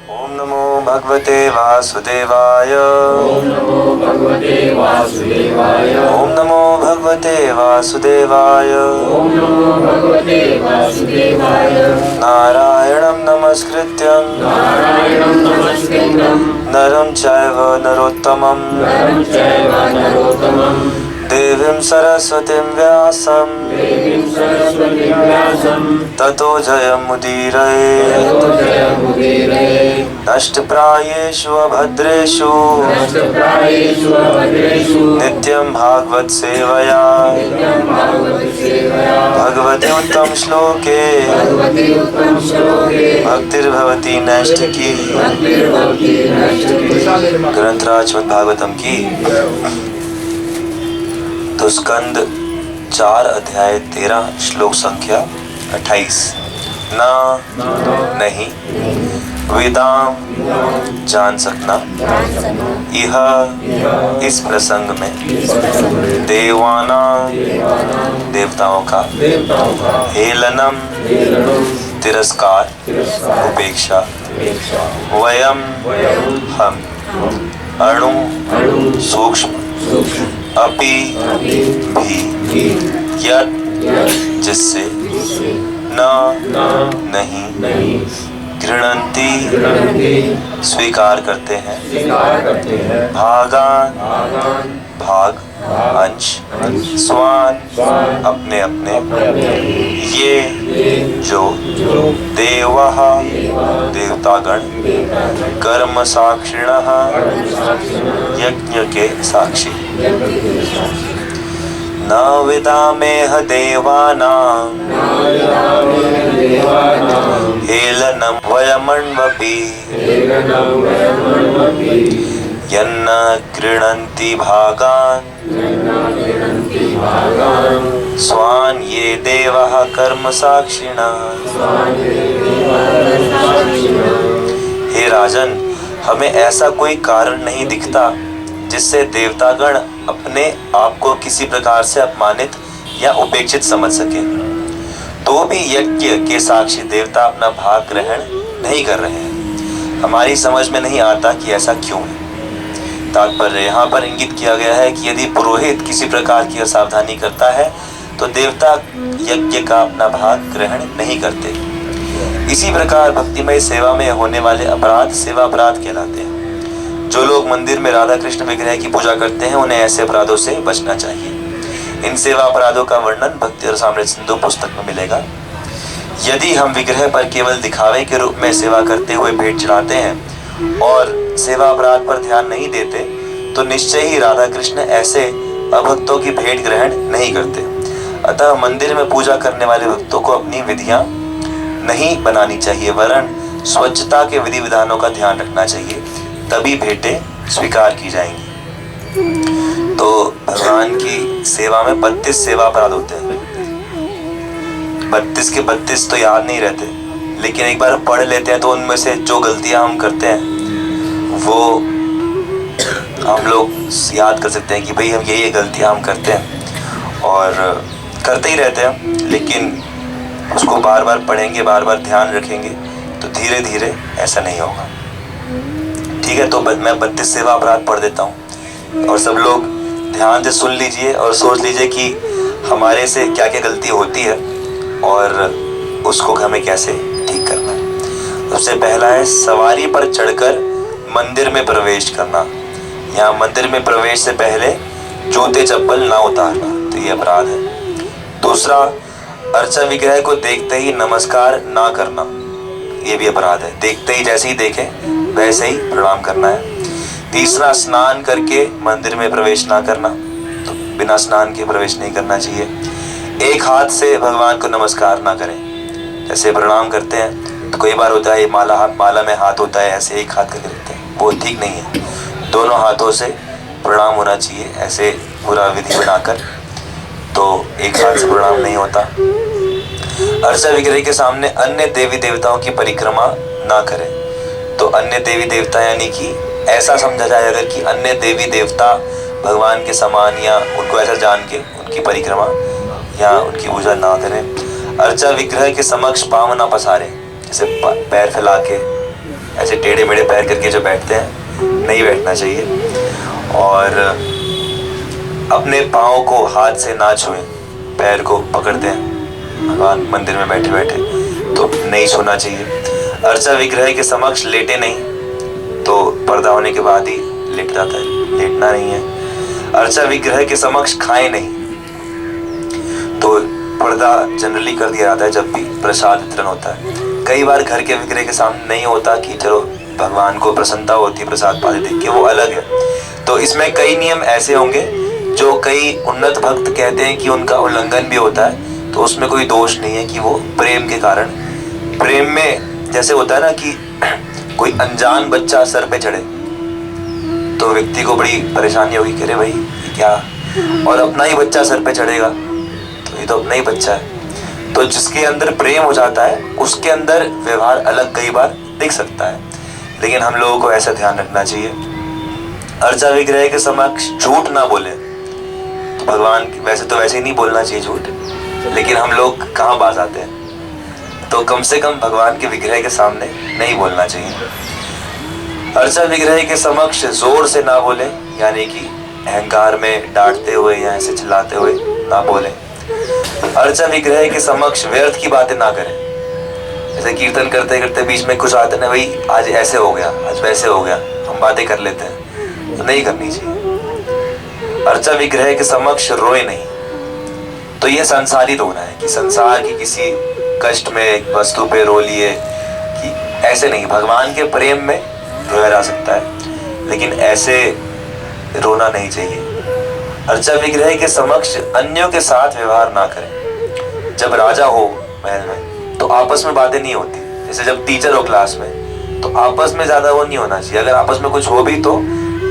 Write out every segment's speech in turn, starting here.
ओम नमो भगवते वासुदेवाय। ओम नमो भगवते वासुदेवाय। ओम नमो भगवते वासुदेवाय। ओम नमो भगवते वासुदेवाय। नारायणं नमस्कृत्यं नारायणं नमस्कृत्यं नरं चैव नरोत्तमं नरं चैव नरोत्तमं देवीं सरस्वतीं व्यासं देवीं सरस्वतीं व्यासं ततो जयमुदीरये। ततो जयमुदीरये। नष्टप्रायेषु अभद्रेषु नष्टप्रायेषु अभद्रेषु नित्यं भागवत सेवया नित्यं भागवतसेवया भगवते उत्तम श्लोके भगवते उत्तम श्लोके भक्तिर्भवति नैष्ठिकी। भक्तिर्भवति नैष्ठिकी। ग्रंथराज श्रीमद् भागवतम की। तो स्कंद 4 अध्याय 13 श्लोक संख्या 28। नहीं वेदाम जान सकना यह इस प्रसंग में देवाना देवताओं का हेलनम तिरस्कार उपेक्षा वयम हम अणु सूक्ष्म अपि भी यत् जिससे न नहीं गृह्णन्ति स्वीकार करते हैं भागान भाग अंश स्वान अपने अपने ये जो देवः देवतागण कर्म साक्षिणः यज्ञ के साक्षी न विदामेह देवानां हेलनं वयमण्वपि यन्न गृह्णन्ति भागान् स्वान् ये देवः कर्म साक्षिणः। हे राजन, हमें ऐसा कोई कारण नहीं दिखता जिससे देवतागण अपने आप को किसी प्रकार से अपमानित या उपेक्षित समझ सके, तो भी यज्ञ के साक्षी देवता अपना भाग ग्रहण नहीं कर रहे हैं। हमारी समझ में नहीं आता कि ऐसा क्यों है। तात्पर्य यहाँ पर इंगित किया गया है कि यदि पुरोहित किसी प्रकार की असावधानी करता है तो देवता यज्ञ का अपना भाग ग्रहण नहीं करते। इसी प्रकार भक्तिमय सेवा में होने वाले अपराध सेवा अपराध कहलाते हैं। जो लोग मंदिर में राधा कृष्ण विग्रह की पूजा करते हैं उन्हें ऐसे अपराधों से बचना चाहिए। इन सेवा अपराधों का वर्णन भक्ति रसामृत सिंधु पुस्तक में मिलेगा। यदि हम विग्रह पर केवल दिखावे के रूप में सेवा करते हुए भेंट चढ़ाते हैं और सेवा अपराध पर ध्यान नहीं देते तो निश्चय ही राधा कृष्ण ऐसे अभक्तों की भेंट ग्रहण नहीं करते। अतः मंदिर में पूजा करने वाले भक्तों को अपनी विधियां नहीं बनानी चाहिए, वरन स्वच्छता के विधि विधानों का ध्यान रखना चाहिए, तभी भेंटें स्वीकार की जाएंगी। तो भगवान की सेवा में 32 सेवा अपराध होते हैं। 32 के 32 तो याद नहीं रहते, लेकिन एक बार पढ़ लेते हैं तो उनमें से जो गलतियां हम करते हैं वो हम लोग याद कर सकते हैं कि भाई हम ये गलतियां हम करते हैं और करते ही रहते हैं, लेकिन उसको बार बार पढ़ेंगे, बार बार ध्यान रखेंगे तो धीरे धीरे ऐसा नहीं होगा। ठीक है, तो मैं 32 सेवा अपराध पढ़ देता हूँ और सब लोग ध्यान से सुन लीजिए और सोच लीजिए कि हमारे से क्या क्या गलती होती है और उसको हमें कैसे ठीक करना है। सबसे पहला है सवारी पर चढ़कर मंदिर में प्रवेश करना। यहाँ मंदिर में प्रवेश से पहले जूते चप्पल ना उतारना, तो ये अपराध है। दूसरा, अर्चा विग्रह को देखते ही नमस्कार ना करना, ये भी अपराध है। देखते ही जैसे ही देखें वैसे ही प्रणाम करना है। तीसरा, स्नान करके मंदिर में प्रवेश ना करना, तो बिना स्नान के प्रवेश नहीं करना चाहिए। एक हाथ से भगवान को नमस्कार ना करें, जैसे प्रणाम करते हैं तो कई बार होता है माला में हाथ होता है, ऐसे एक हाथ करके रखते हैं, वो ठीक नहीं है। दोनों हाथों से प्रणाम होना चाहिए, ऐसे पूरा विधि बनाकर, तो एक हाथ से प्रणाम नहीं होता। अर्चा विग्रह के सामने अन्य देवी देवताओं की परिक्रमा ना करें। तो अन्य देवी देवता यानी कि ऐसा समझा जाए अगर कि अन्य देवी देवता भगवान के समान या उनको ऐसा जान के उनकी परिक्रमा या उनकी पूजा ना करें। अर्चा विग्रह के समक्ष पाँव ना पसारें, जैसे पैर फैला के ऐसे टेढ़े मेढ़े पैर करके जो बैठते हैं, नहीं बैठना चाहिए। और अपने पाँव को हाथ से ना छुएं, पैर को पकड़ते हैं भगवान मंदिर में बैठे बैठे, तो नहीं छूना चाहिए। अर्चा विग्रह के समक्ष लेटे नहीं, तो पर्दा होने के बाद ही लेट जाता है, लेटना नहीं है। अर्चा विग्रह के समक्ष खाए नहीं, तो पर्दा जनरली कर दिया जाता है जब भी प्रसाद वितरण होता है। कई बार घर के विग्रह के सामने नहीं होता कि चलो भगवान को प्रसन्नता होती है प्रसाद पाते देख के, वो अलग है। तो इसमें कई नियम ऐसे होंगे जो कई उन्नत भक्त कहते हैं कि उनका उल्लंघन भी होता है, तो उसमें कोई दोष नहीं है कि वो प्रेम के कारण, प्रेम में जैसे होता है ना कि कोई अनजान बच्चा सर पे चढ़े तो व्यक्ति को बड़ी परेशानी होगी कि अरे भाई क्या, और अपना ही बच्चा सर पे चढ़ेगा तो ये तो अपना ही बच्चा है। तो जिसके अंदर प्रेम हो जाता है उसके अंदर व्यवहार अलग कई बार दिख सकता है, लेकिन हम लोगों को ऐसा ध्यान रखना चाहिए अर्चा विग्रह के समक्ष झूठ ना बोले। तो भगवान वैसे ही नहीं बोलना चाहिए झूठ, लेकिन हम लोग कहाँ बाज आते हैं, तो कम से कम भगवान के विग्रह के सामने नहीं बोलना चाहिए। अर्चा विग्रह के समक्ष जोर से ना बोले, यानी कि अहंकार में डांटते हुए या ऐसे चिल्लाते हुए ना बोले। अर्चा विग्रह के समक्ष व्यर्थ की बातें ना करें, जैसे कीर्तन करते करते बीच में कुछ आते ना, भाई आज ऐसे हो गया, आज वैसे हो गया, हम बातें कर लेते हैं, तो नहीं करनी चाहिए। अर्चा विग्रह के समक्ष रोए नहीं, तो यह संसारी रोना है कि संसार की किसी कष्ट में एक वस्तु पे रो लिए, कि ऐसे नहीं। भगवान के प्रेम में रोया जा सकता है, लेकिन ऐसे रोना नहीं चाहिए। अर्चा विग्रह के समक्ष अन्यों के साथ व्यवहार ना करें। जब राजा हो महल में तो आपस में बातें नहीं होती, जैसे जब टीचर हो क्लास में तो आपस में ज्यादा वो नहीं होना चाहिए। अगर आपस में कुछ हो भी तो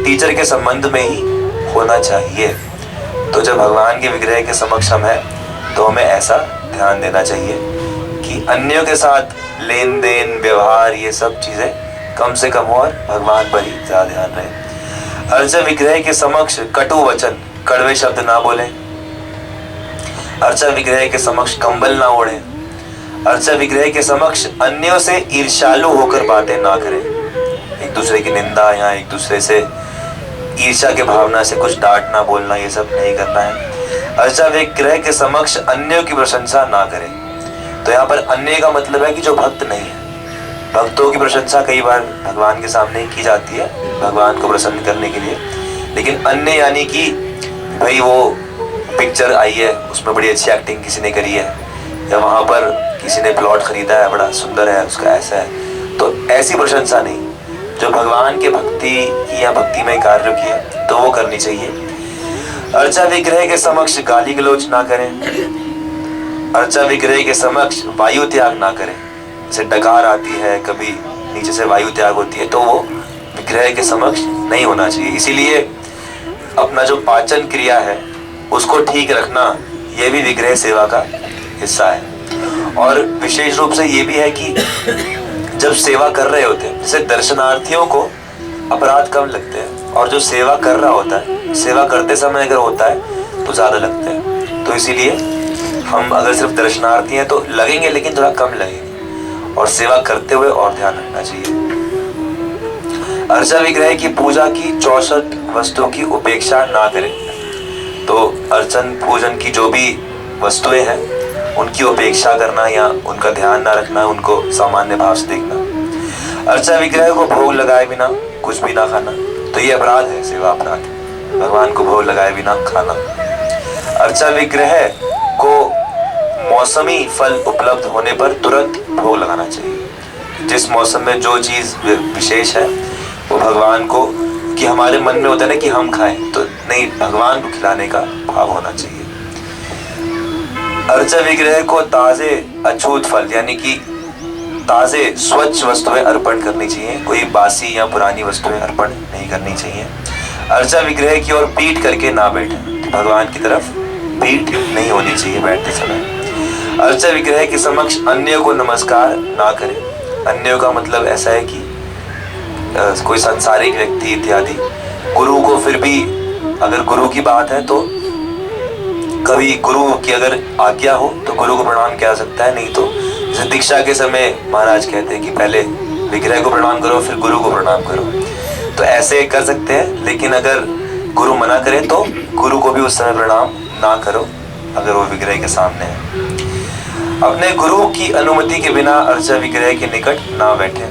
टीचर के संबंध में ही होना चाहिए। तो जब भगवान के विग्रह के समक्ष हम हैं तो हमें ऐसा ध्यान देना चाहिए कि अन्यों के साथ लेन देन व्यवहार ये सब चीजें कम से कम हो और भगवान पर ही ज्यादा ध्यान रहे। अर्चा विग्रह के समक्ष कटु वचन, कड़वे शब्द ना बोले। अर्चा विग्रह के समक्ष कंबल ना ओढ़े। अर्चा विग्रह के समक्ष अन्यों से ईर्ष्यालु होकर बातें ना करें, एक दूसरे की निंदा या एक दूसरे से ईर्ष्या के भावना से कुछ डांटना बोलना, ये सब नहीं करना है। अर्चा विग्रह के समक्ष अन्यों की प्रशंसा ना करें। तो यहाँ पर अन्य का मतलब है कि जो भक्त नहीं है। भक्तों की प्रशंसा कई बार भगवान के सामने की जाती है भगवान को प्रसन्न करने के लिए, लेकिन अन्य यानी कि भाई वो पिक्चर आई है उसमें बड़ी अच्छी एक्टिंग किसी ने करी है, या वहाँ पर किसी ने प्लॉट खरीदा है बड़ा सुंदर है उसका ऐसा है, तो ऐसी प्रशंसा नहीं। जो भगवान के भक्ति की या भक्ति में कार्य किया तो वो करनी चाहिए। अर्चा विग्रह के समक्ष गाली गलौज ना करें। अर्चा विग्रह के समक्ष वायु त्याग ना करें। जैसे डकार आती है, कभी नीचे से वायु त्याग होती है, तो वो विग्रह के समक्ष नहीं होना चाहिए। इसीलिए अपना जो पाचन क्रिया है उसको ठीक रखना, ये भी विग्रह सेवा का हिस्सा है। और विशेष रूप से ये भी है कि जब सेवा कर रहे होते हैं, जैसे दर्शनार्थियों को अपराध कम लगते हैं, और जो सेवा कर रहा होता है, सेवा करते समय अगर होता है तो ज़्यादा लगते हैं। तो इसीलिए हम अगर सिर्फ दर्शनार्थी हैं तो लगेंगे, लेकिन थोड़ा कम लगेंगे, और सेवा करते हुए और ध्यान रखना चाहिए। अर्चा विग्रह की पूजा की 64 वस्तुओं की उपेक्षा ना करें। तो अर्चन पूजन की जो भी वस्तुएं हैं उनकी उपेक्षा करना या उनका ध्यान ना रखना, उनको सामान्य भाव से देखना। अर्चा विग्रह को भोग लगाए बिना कुछ भी ना खाना, तो ये अपराध है, सेवा अपराध। भगवान को भोग लगाए बिना खाना। अर्चा विग्रह को मौसमी फल उपलब्ध होने पर तुरंत भोग लगाना चाहिए। जिस मौसम में जो चीज विशेष है वो भगवान को, कि हमारे मन में होता है ना कि हम खाएं, तो नहीं, भगवान को खिलाने का भाव होना चाहिए। अर्चा विग्रह को ताजे अछूत फल यानी कि ताजे स्वच्छ वस्तुएं अर्पण करनी चाहिए, कोई बासी या पुरानी वस्तुएं अर्पण नहीं करनी चाहिए। अर्चा विग्रह की ओर पीठ करके ना बैठे, भगवान की तरफ पीठ नहीं होनी चाहिए बैठते समय। अर्चा विग्रह के समक्ष अन्यों को नमस्कार ना करें। अन्यों का मतलब ऐसा है कि कोई सांसारिक व्यक्ति इत्यादि। गुरु को फिर भी, अगर गुरु की बात है तो कभी गुरु की अगर आज्ञा हो तो गुरु को प्रणाम किया जा सकता है, नहीं तो जैसे दीक्षा के समय महाराज कहते हैं कि पहले विग्रह को प्रणाम करो फिर गुरु को प्रणाम करो। तो ऐसे कर सकते हैं, लेकिन अगर गुरु मना करे तो गुरु को भी उस समय प्रणाम ना करो अगर वो विग्रह के सामने है। अपने गुरु की अनुमति के बिना अर्चा विग्रह के निकट ना बैठे।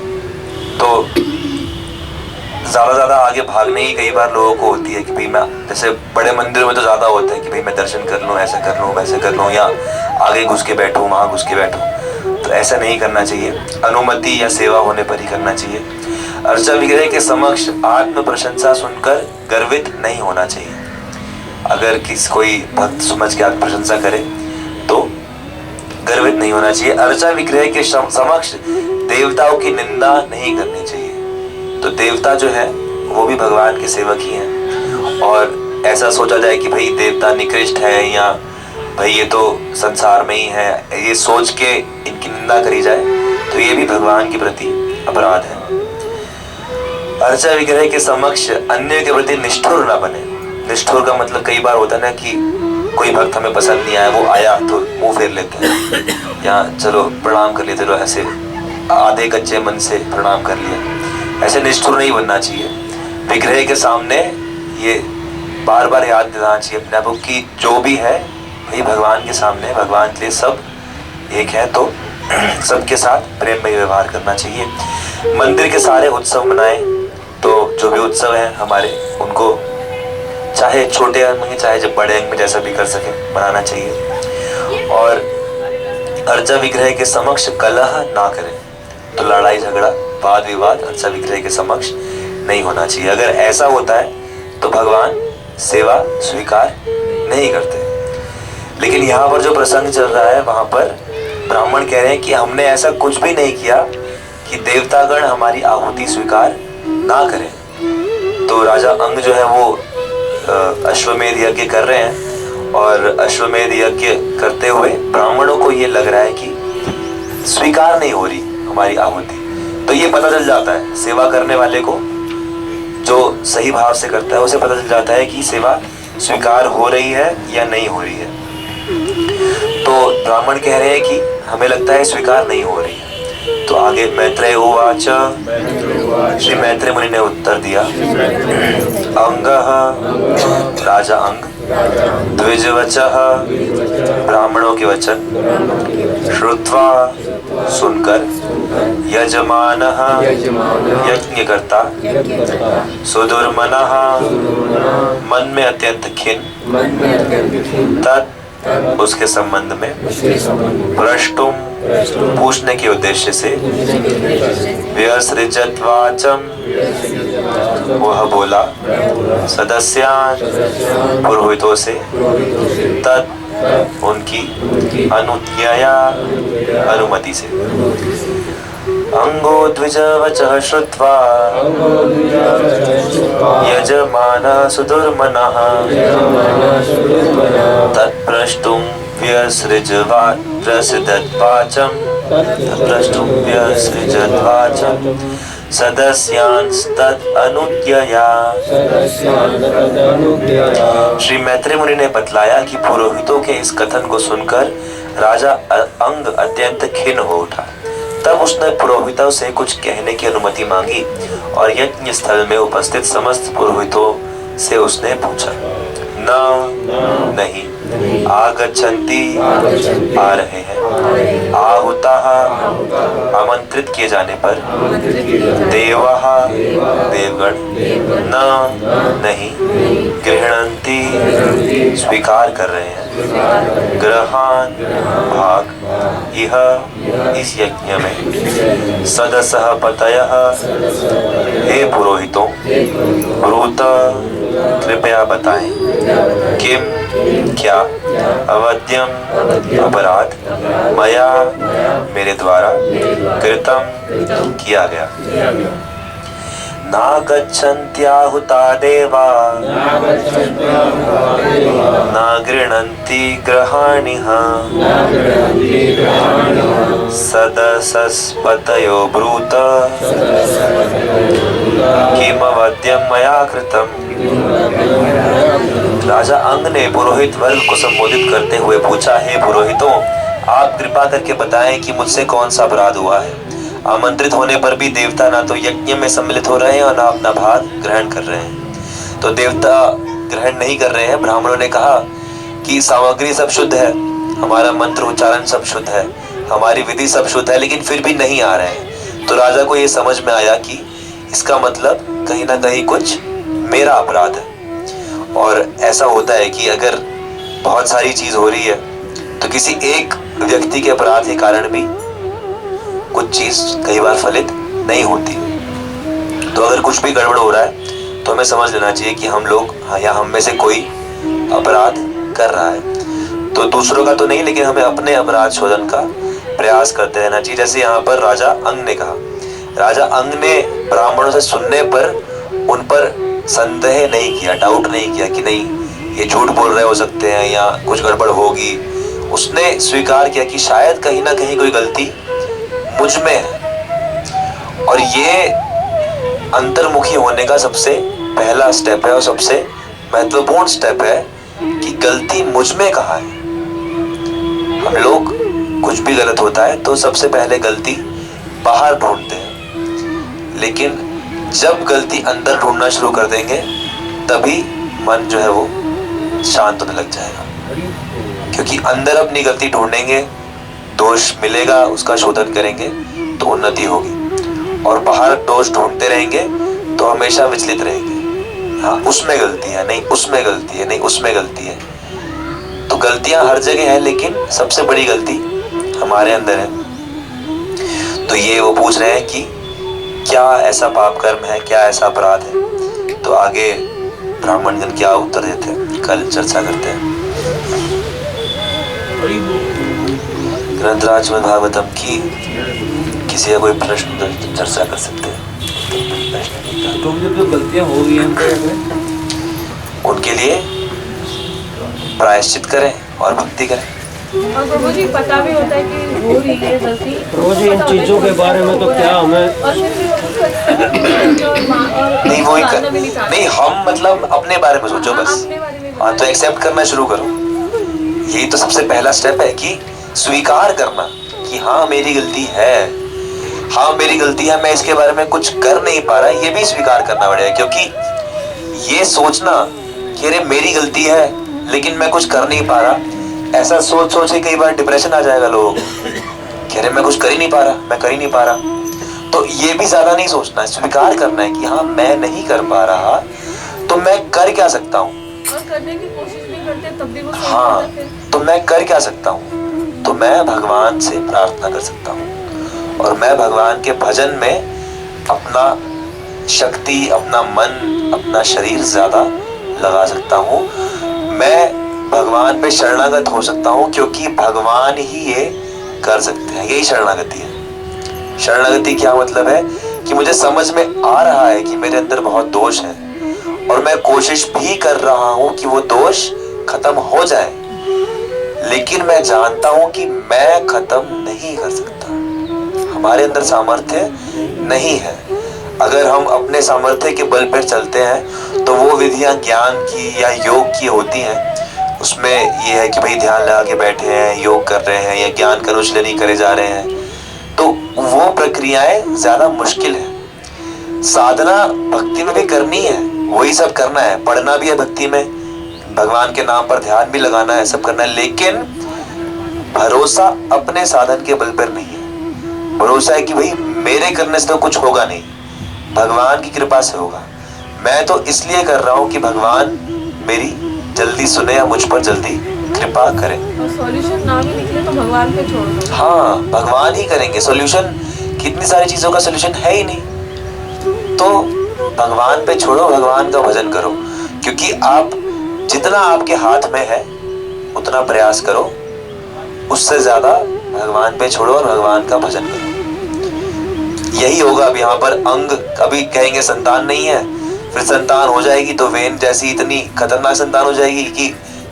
तो ज्यादा आगे भागने की कई बार लोगों को होती है कि भाई मैं, जैसे बड़े मंदिरों में तो ज्यादा होता है कि भाई मैं दर्शन कर लूँ, ऐसा कर लूँ, वैसे कर लूँ, या आगे घुस के बैठूँ, वहाँ घुस के बैठूँ। तो ऐसा नहीं करना चाहिए, अनुमति या सेवा होने पर ही करना चाहिए। अर्चा विग्रह के समक्ष आत्म प्रशंसा सुनकर गर्वित नहीं होना चाहिए। अगर कोई भक्त समझ के आत्म प्रशंसा करे तो गर्वित नहीं होना चाहिए। अर्चा विग्रह के समक्ष देवताओं की निंदा नहीं करनी चाहिए। तो देवता जो है वो भी भगवान के सेवक ही हैं, और ऐसा सोचा जाए कि भाई देवता निकृष्ट है या भाई ये तो संसार में ही है, ये सोच के इनकी निंदा करी जाए तो ये भी भगवान के प्रति अपराध है। अर्चा विग्रह के समक्ष अन्य के प्रति निष्ठुर ना बने। निष्ठुर का मतलब कई बार होता है ना कि कोई भक्त हमें पसंद नहीं आया, वो आया तो मुंह फेर लेते हैं, या चलो प्रणाम कर लिए, चलो ऐसे आधे कच्चे मन से प्रणाम कर लिया। ऐसे निष्ठुर नहीं बनना चाहिए। विग्रह के सामने ये बार बार याद दिलाना चाहिए अपने आप को कि जो भी है वही भगवान के सामने, भगवान के लिए सब एक है, तो सबके साथ प्रेममय व्यवहार करना चाहिए। मंदिर के सारे उत्सव मनाएं, तो जो भी उत्सव है हमारे, उनको चाहे छोटे अंग में चाहे जब बड़े अंग में जैसा भी कर सके मनाना चाहिए। और अर्चा विग्रह के समक्ष कलह ना करें। तो लड़ाई झगड़ा वाद विवाद अर्चा विग्रह के समक्ष नहीं होना चाहिए। अगर ऐसा होता है तो भगवान सेवा स्वीकार नहीं करते। लेकिन यहाँ पर जो प्रसंग चल रहा है वहां पर ब्राह्मण कह रहे हैं कि हमने ऐसा कुछ भी नहीं किया कि देवतागण हमारी आहुति स्वीकार ना करें। तो राजा अंग जो है वो अश्वमेध यज्ञ कर रहे हैं, और अश्वमेध यज्ञ करते हुए ब्राह्मणों को ये लग रहा है कि स्वीकार नहीं हो रही हमारी आहुति। तो ये पता चल जाता है सेवा करने वाले को, जो सही भाव से करता है उसे पता चल जाता है कि सेवा स्वीकार हो रही है या नहीं हो रही है। तो ब्राह्मण कह रहे हैं कि हमें लगता है स्वीकार नहीं हो रही है। तो आगे मैत्रेय उवाच, श्री मैत्रेय मुनि ने उत्तर दिया, अंगः राजा अंग, द्विजवचः ब्राह्मणों के वचन, श्रुत्वा सुनकर, यजमानः यज्ञकर्ता, सुदुर्मनः मन में अत्यंत खिन्न, तत् उसके संबंध में, प्रष्टुम पूछने के उद्देश्य से, व्यसृजत्वाचम वह बोला, सदस्यान पुरोहितों से, तत् उनकी, अनुज्ञया अनुमति से। अंगो द्विजवचः श्रुत्वा यजमानः सुदुर्मनः तत्प्रष्टुं व्यसृजत्वाचम् सदस्यांस्तत् अनुज्ञया। श्री मैत्रेय मुनि ने बतलाया कि पुरोहितों के इस कथन को सुनकर राजा अंग अत्यंत खिन्न हो उठा। तब उसने पुरोहितों से कुछ कहने की अनुमति मांगी, और यज्ञ स्थल में उपस्थित समस्त पुरोहितों से उसने पूछा, न नहीं, आगच्छन्ति आ रहे हैं, आहुताः आमंत्रित किए जाने पर, देवाः देवगण, न नहीं, गृह्णन्ति स्वीकार कर रहे हैं, ग्रहान भाग, यह इस यज्ञ में, सदसः पतयः हे पुरोहितों, ब्रूत कृपया बताएं, किम क्या, अवध्यम अपराध, मया मेरे द्वारा, कृतम किया गया। नागच्छन्त्याहुता देवा न गृह्णन्ति ग्रहाणिः सदसस्पतयो ब्रूत किमवद्यं मया कृतम्। राजा अंग ने पुरोहित वर्ग को संबोधित करते हुए पूछा, हे पुरोहितों, आप कृपा करके बताएं कि मुझसे कौन सा अपराध हुआ है। आमंत्रित होने पर भी देवता ना तो यज्ञ में सम्मिलित हो रहे हैं और ना अपना भाग ग्रहण कर रहे हैं। तो देवता ग्रहण नहीं कर रहे हैं। ब्राह्मणों ने कहा कि सामग्री सब शुद्ध है, हमारा मंत्र उच्चारण सब शुद्ध है, हमारी विधि सब शुद्ध है, लेकिन फिर भी नहीं आ रहे हैं। तो राजा को ये समझ में आया कि इसका मतलब कहीं ना कहीं कुछ मेरा अपराध है। और ऐसा होता है कि अगर बहुत सारी चीज हो रही है तो किसी एक व्यक्ति के अपराध के कारण भी कुछ चीज कई बार फलित नहीं होती। तो अगर कुछ भी गड़बड़ हो रहा है तो हमें समझ लेना चाहिए कि हम लोग या हम में से कोई अपराध कर रहा है। तो दूसरों का तो नहीं, लेकिन हमें अपने अपराध शोधन का प्रयास करते रहना चाहिए। जैसे यहाँ पर राजा अंग ने कहा, राजा अंग ने ब्राह्मणों से सुनने पर उन पर संदेह नहीं किया, डाउट नहीं किया कि नहीं ये झूठ बोल रहे हो सकते हैं या कुछ गड़बड़ होगी। उसने स्वीकार किया कि शायद कहीं ना कहीं कोई गलती मुझ में है। और ये अंतर्मुखी होने का सबसे पहला स्टेप है और सबसे महत्वपूर्ण स्टेप है कि गलती मुझ में कहाँ है। हम लोग कुछ भी गलत होता है तो सबसे पहले गलती बाहर ढूंढते हैं, लेकिन जब गलती अंदर ढूंढना शुरू कर देंगे तभी मन जो है वो शांत होने लग जाएगा। क्योंकि अंदर अपनी गलती ढूंढेंगे, दोष मिलेगा, उसका शोधन करेंगे तो उन्नति होगी। और बाहर दोष ढूंढते रहेंगे तो हमेशा विचलित रहेंगे। हाँ, उसमें गलती है, नहीं उसमें गलती है, नहीं उसमें गलती है। तो गलतियां हर जगह है, लेकिन सबसे बड़ी गलती हमारे अंदर है। तो ये वो पूछ रहे हैं कि क्या ऐसा पाप कर्म है, क्या ऐसा अपराध है। तो आगे ब्राह्मणगण क्या उत्तर देते हैं कल चर्चा करते हैं। ग्रंथराज श्रीमद् भागवतम की किसी का कोई प्रश्न तो चर्चा कर सकते हैं। तो जो गलतियां हो रही हैं उनके लिए प्रायश्चित करें और भक्ति करें। और प्रभु जी पता भी होता है कि हो रही है गलती। प्रभु जी इन चीजों के बारे में तो क्या हमें नहीं वो नहीं, हम मतलब अपने बारे में सोचो बस। हाँ, तो एक्सेप्ट करना शुरू करो। यही तो सबसे पहला स्टेप है कि स्वीकार करना कि हाँ मेरी गलती है, हाँ मेरी गलती है, मैं इसके बारे में कुछ कर नहीं पा रहा, ये भी स्वीकार करना पड़ेगा। क्योंकि ये सोचना कि अरे मेरी गलती है लेकिन मैं कुछ कर नहीं पा रहा, ऐसा सोच सोच के कई बार डिप्रेशन आ जाएगा लोगों को कि अरे मैं कुछ कर ही नहीं पा रहा, मैं कर ही नहीं पा रहा। तो ये भी ज्यादा नहीं सोचना है, स्वीकार करना है कि हाँ मैं नहीं कर पा रहा तो मैं कर क्या सकता हूँ, और करने की कोशिश भी करते तब भी वो हाँ तो मैं कर क्या सकता हूँ। तो मैं भगवान से प्रार्थना कर सकता हूँ और मैं भगवान के भजन में अपना शक्ति, अपना मन, अपना शरीर ज्यादा लगा सकता हूँ। मैं भगवान पे शरणागत हो सकता हूँ क्योंकि भगवान ही ये कर सकते हैं। यही शरणागति है। शरणागति क्या मतलब है कि मुझे समझ में आ रहा है कि मेरे अंदर बहुत दोष है और मैं कोशिश भी कर रहा हूँ कि वो दोष खत्म हो जाए, लेकिन मैं जानता हूँ कि मैं खत्म नहीं कर सकता। हमारे अंदर सामर्थ्य नहीं है। अगर हम अपने सामर्थ्य के बल पर चलते हैं तो वो विधियां ज्ञान की या योग की होती हैं। उसमें ये है कि भाई ध्यान लगा के बैठे हैं, योग कर रहे हैं या ज्ञान का अनुशीलन ही करे जा रहे हैं, तो वो प्रक्रियाएं ज्यादा मुश्किल है। साधना भक्ति में भी करनी है, वही सब करना है, पढ़ना भी है भक्ति में, भगवान के नाम पर ध्यान भी लगाना है, सब करना है, लेकिन भरोसा अपने साधन के बल पर नहीं है। भरोसा है कि भाई मेरे करने से तो कुछ होगा नहीं, भगवान की कृपा से होगा। मैं तो इसलिए कर रहा हूँ कि भगवान मेरी जल्दी सुने या मुझ पर जल्दी कृपा करें। और सॉल्यूशन ना भी निकले तो भगवान पे छोड़ दो। हाँ, भगवान ही करेंगे सॉल्यूशन। कितनी सारी चीजों का सॉल्यूशन है ही नहीं, तो भगवान पे छोड़ो, भगवान का भजन करो। क्योंकि आप जितना आपके हाथ में है उतना प्रयास करो, उससे ज्यादा भगवान पे छोड़ो और भगवान का भजन करो। यही होगा। अब यहाँ पर अंग कभी कहेंगे संतान नहीं है, फिर संतान हो जाएगी तो वेन जैसी इतनी खतरनाक संतान हो जाएगी कि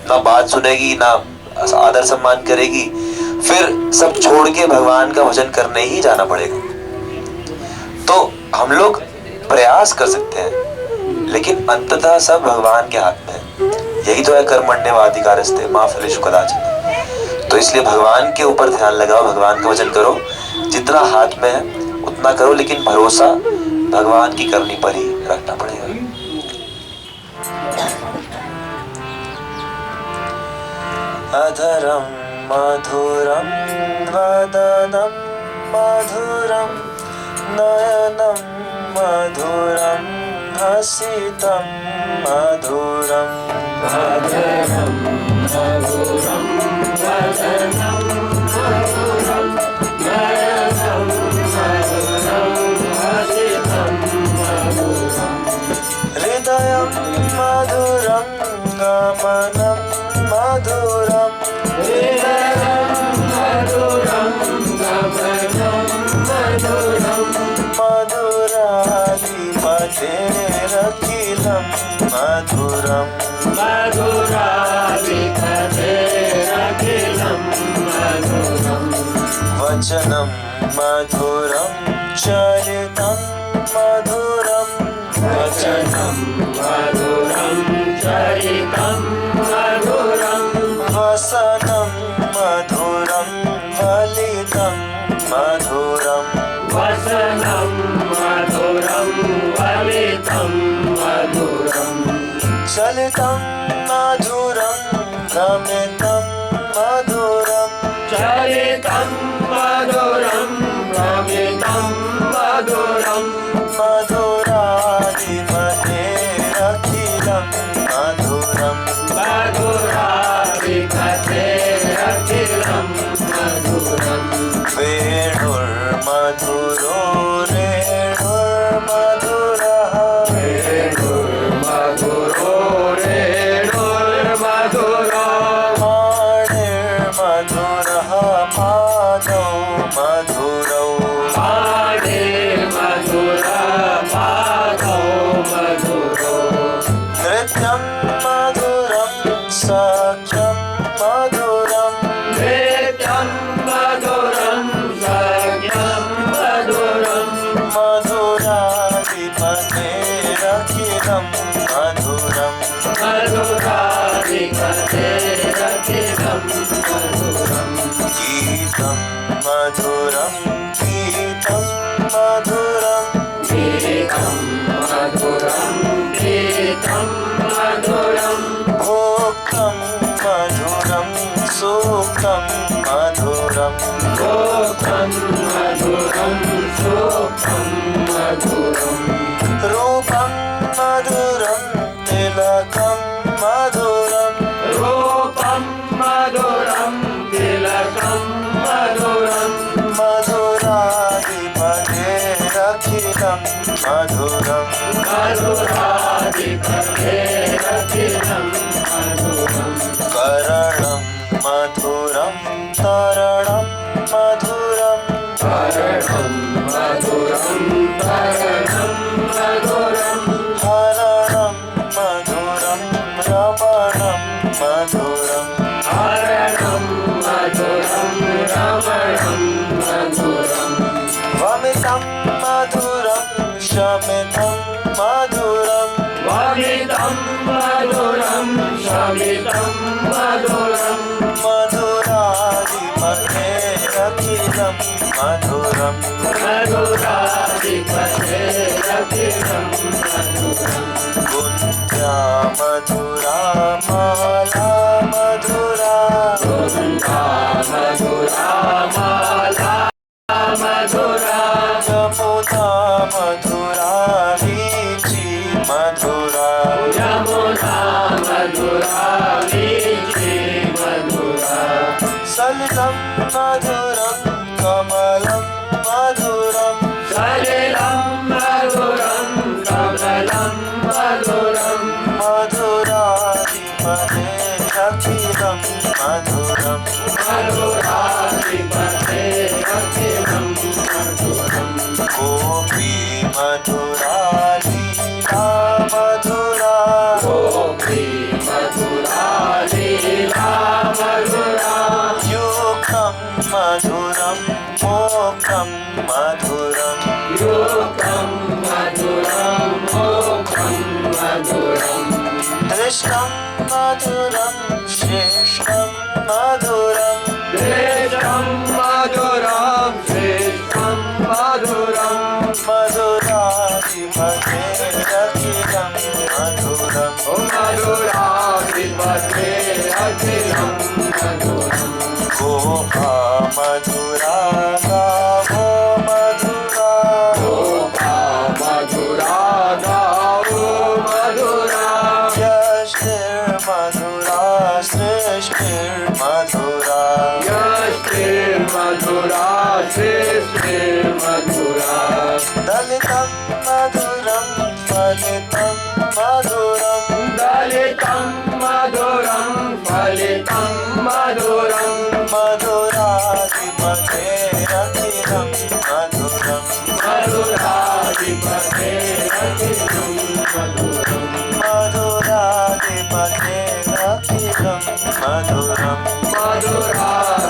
ना बात सुनेगी, ना आदर सम्मान करेगी, फिर सब छोड़ के भगवान का भजन करने ही जाना पड़ेगा। तो हम लोग प्रयास कर सकते हैं, लेकिन अंततः सब भगवान के हाथ में है। यही तो है कर्मण्येवाधिकारस्ते मा फलेषु कदाचन। तो इसलिए भगवान के ऊपर ध्यान लगाओ, भगवान का भजन करो, जितना हाथ में है अपना करो, लेकिन भरोसा भगवान की करनी पर ही रखना पड़ेगा। अधरम मधुरम वदनम मधुरम नयनम मधुरम हसितम मधुरम अधरम मधुरम वदनम मधुरम नयनम मधुरम हसितम मधुरम हृदयम मधुरम गमनम मधुरम हृदयम मधुरम गमनम मधुरम मधुराधिपतेरखिलं मधुरम मधुराधिपतेरखिलं मधुरम वचनं मधुरं चरितं मधुरं वचनं मधुरं चरितं मधुरं वसनं मधुरं फलितं मधुरं वसनं मधुरं फलितं मधुरं चलितं मधुरं भ्रमितं मधुरं चलितं मधुरं भ्रमितं मधुरं मधुराधिपतेरखिलं मधुरं मधुराधिपतेरखिलं मधुरं वेणुर्मधुरो रेणुर्मधुरः वेणुर्मधुरो रेणुर्मधुरो पाणिर्मधुरः पादौ मधुरौ पाणिर्मधुरः पादौ मधुरो नृत्यं मधुरं सख्यं मधुरं नृत्यं मधुरं सख्यं मधुरं मधुराधिपतेरखिलं मधुरं मधुराधिपतेरखिलं मधुरं गीतं मधुरं गीतं मधुरं गीतं मधुरं गीतं मधुरं भोक्तं मधुरं सूक्तं मधुरं भोक्तं मधुरं सूक्तं मधुरं रूपं मधुरं तिलकं मधुरं रूपं मधुरं तिलकं मधुरं मधुराधिपतेरखिलं मधुरं मधुराधिपतेरखिलं मधुरं करणं मधुरं तरणं मधुरं करणं मधुरं तरणं मधुरं हरणं मधुरं रमणं मधुरं हरणं मधुरं रमणं मधुरं वमितं मधुरं शमितं मधुरं वमितं मधुरं शमितं मधुरं मधुराधिपतेरखिलं मधुरं मधुराधिपतेरखिलं मधुरं कुन्द्या मधुरा माला मधुरा कुन्दा मधुरा माला मधुरा यमुना मधुरा वीची मधुरा यमुना मधुरा वीची मधुरा सलिलं मधुरं कमलं मधुरं सलिलं मधुरं कमलं मधुरं मधुराधिपतेरखिलं मधुरं मधुराधिपतेरखिलं मधुरं गोपी मधुरा लीला मधुरा गोपी मधुरा लीला मधुरा युक्तं मधुरं मोक्षं मधुरं योगं मधुरं मोक्षं मधुरं दृष्टं मधुरं श्रेष्ठं मधुरं श्रेष्ठं मधुरं श्रेष्ठं मधुरं मधुराधिपते रचितं मधुरम् मधुराधिपते रचितं मधुरम् मधुराधिपते